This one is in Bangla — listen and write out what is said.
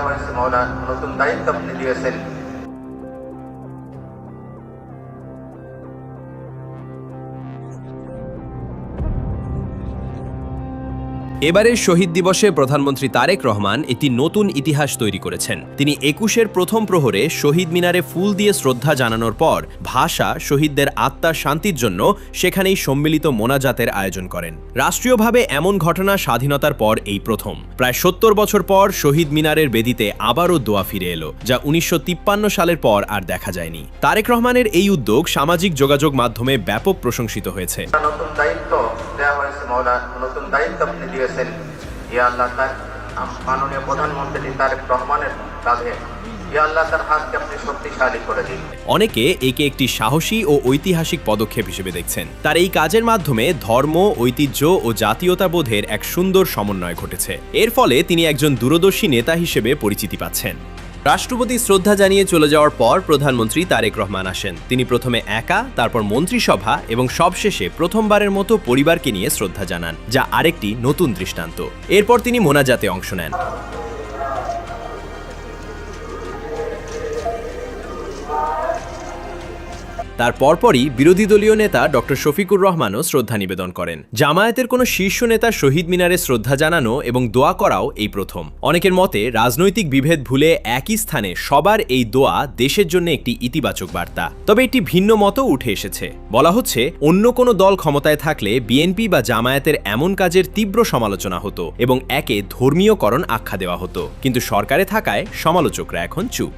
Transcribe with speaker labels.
Speaker 1: দেওয়া হয়েছে, মাওলা নতুন দায়িত্ব আপনি দিয়েছেন।
Speaker 2: এবারের শহীদ দিবসে প্রধানমন্ত্রী তারেক রহমান একটি নতুন ইতিহাস তৈরি করেছেন। তিনি ২১-এর প্রথম প্রহরে শহীদ মিনারে ফুল দিয়ে শ্রদ্ধা জানানোর পর ভাষা শহীদদের আত্মার শান্তির জন্য সেখানেই সম্মিলিত মোনাজাতের আয়োজন করেন। রাষ্ট্রীয়ভাবে এমন ঘটনা স্বাধীনতার পর এই প্রথম। প্রায় ৭০ বছর পর শহীদ মিনারের বেদিতে আবারও দোয়া ফিরে এলো, যা ১৯৫৩ সালের পর আর দেখা যায়নি। তারেক রহমানের এই উদ্যোগ সামাজিক যোগাযোগ মাধ্যমে ব্যাপক প্রশংসিত হয়েছে।
Speaker 1: নতুন দায়িত্ব দেওয়া হয়েছে, মাওলা নতুন দায়িত্ব আপনি দিয়েছেন। ইয়া আল্লাহ, তার মাননীয় প্রধানমন্ত্রী তারেক রহমানের কাঁধে ইয়া আল্লাহ তার হাতকে আপনি শক্তিশালী করে দিন।
Speaker 2: অনেকে একে একটি সাহসী ও ঐতিহাসিক পদক্ষেপ হিসেবে দেখছেন। তার এই কাজের মাধ্যমে ধর্ম, ঐতিহ্য ও জাতীয়তাবোধের এক সুন্দর সমন্বয় ঘটেছে। এর ফলে তিনি একজন দূরদর্শী নেতা হিসেবে পরিচিতি পাচ্ছেন। রাষ্ট্রপতি শ্রদ্ধা জানিয়ে চলে যাওয়ার পর প্রধানমন্ত্রী তারেক রহমান আসেন। তিনি প্রথমে একা, তারপর মন্ত্রিসভা এবং সবশেষে প্রথমবারের মতো পরিবারকে নিয়ে শ্রদ্ধা জানান, যা আরেকটি নতুন দৃষ্টান্ত। এরপর তিনি মোনাজাতে অংশ নেন। তার পরপরই বিরোধী দলীয় নেতা ডক্টর শফিকুর রহমানও শ্রদ্ধা নিবেদন করেন। জামায়াতের কোনো শীর্ষ নেতা শহীদ মিনারে শ্রদ্ধা জানানো এবং দোয়া করাও এই প্রথম। অনেকের মতে রাজনৈতিক বিভেদ ভুলে একই স্থানে সবার এই দোয়া দেশের জন্য একটি ইতিবাচক বার্তা। তবে একটি ভিন্ন মতও উঠে এসেছে। বলা হচ্ছে অন্য কোনো দল ক্ষমতায় থাকলে বিএনপি বা জামায়াতের এমন কাজের তীব্র সমালোচনা হতো এবং একে ধর্মীয়করণ আখ্যা দেওয়া হতো, কিন্তু সরকারে থাকায় সমালোচকরা এখন চুপ।